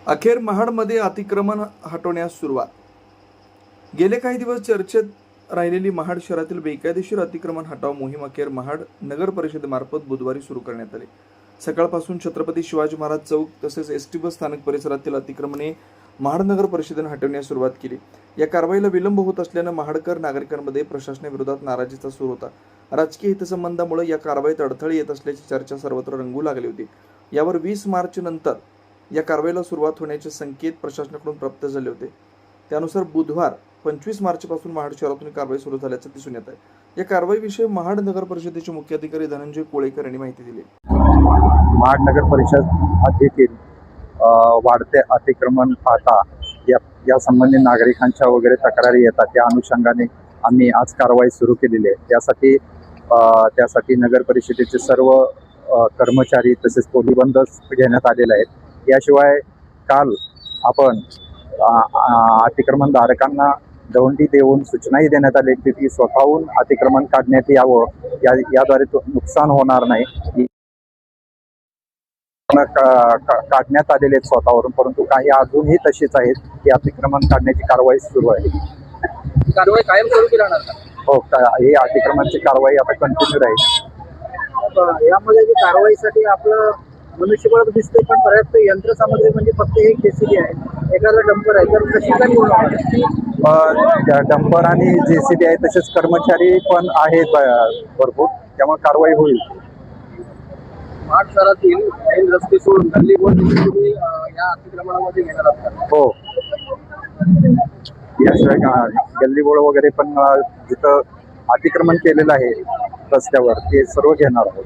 अखेर महाडमध्ये अतिक्रमण हटवण्यास सुरुवात। गेले काही दिवस चर्चेत राहिलेली महाड शहरातील बेकायदेशीर अतिक्रमण हटाव मोहीम अखेर महाड नगर परिषदेमार्फत बुधवारी सुरू करण्यात आली। सकाळपासून छत्रपती शिवाजी महाराज चौक तसेच एसटी बस स्थानक परिसरातील अतिक्रमणे महाड नगर परिषदेने हटवण्यास सुरुवात केली। या कारवाईला विलंब होत असल्याने महाडकर नागरिकांमध्ये प्रशासनाविरोधात नाराजीचा सूर होता। राजकीय हितसंबंधामुळे या कारवाईत अडथळे येत असल्याची चर्चा सर्वत्र रंगू लागली होती। यावर 20 मार्च नंतर या कारवाईला सुरुवात होण्याचे संकेत प्रशासनाकडून प्राप्त झाले होते। त्यानुसार बुधवार 25 मार्चपासून महाड शहरातून कारवाई सुरू झाल्याचे दिसून येत आहे। या कारवाईविषयी महाड नगर परिषदेचे मुख्य अधिकारी धनंजय कोळेकर यांनी माहिती दिली। महाड नगर परिषद हद्दीतील वाढते अतिक्रमण पाहता या संबंधित नागरिकांच्या वगैरे तक्रारी येतात। त्या अनुषंगाने आम्ही आज कारवाई सुरू केलेली आहे। त्यासाठी नगर परिषदेचे सर्व कर्मचारी तसेच पोलीस बंदोबस्त घेण्यात आलेले आहेत। याशिवाय काल आपण अतिक्रमणधारकांना दौंडी देऊन सूचनाही देण्यात आली की स्वतःहून अतिक्रमण काढण्यात यावं, याद्वारे नुकसान होणार नाही। काढण्यात आलेले आहेत स्वतःवरून, परंतु काही अजूनही तशीच आहेत की अतिक्रमण काढण्याची कारवाई सुरू आहे। कारवाई कायम स्वरूपी राहणार का? हो, ही अतिक्रमणाची कारवाई आता कंटिन्यू राहील। यामध्ये जी कारवाईसाठी आपलं मनुष्यबळ दिसते, पण पर्याप्त यंत्रसामग्री म्हणजे फक्त एक जेसीबी आहे, एखादा डंपर आहे, तर कशी काय होणार? डंपर आणि जेसीबी आहे, तसेच कर्मचारी पण आहेत भरपूर, त्यामुळे कारवाई होईल। महाड शहरातील मेन रस्ते सोडून गल्ली बोर्ड तुम्ही या अतिक्रमणामध्ये घेणार आहात? हो, याशिवाय गल्ली बोर्ड वगैरे पण जिथं अतिक्रमण केलेलं आहे रस्त्यावर ते सर्व घेणार आहोत।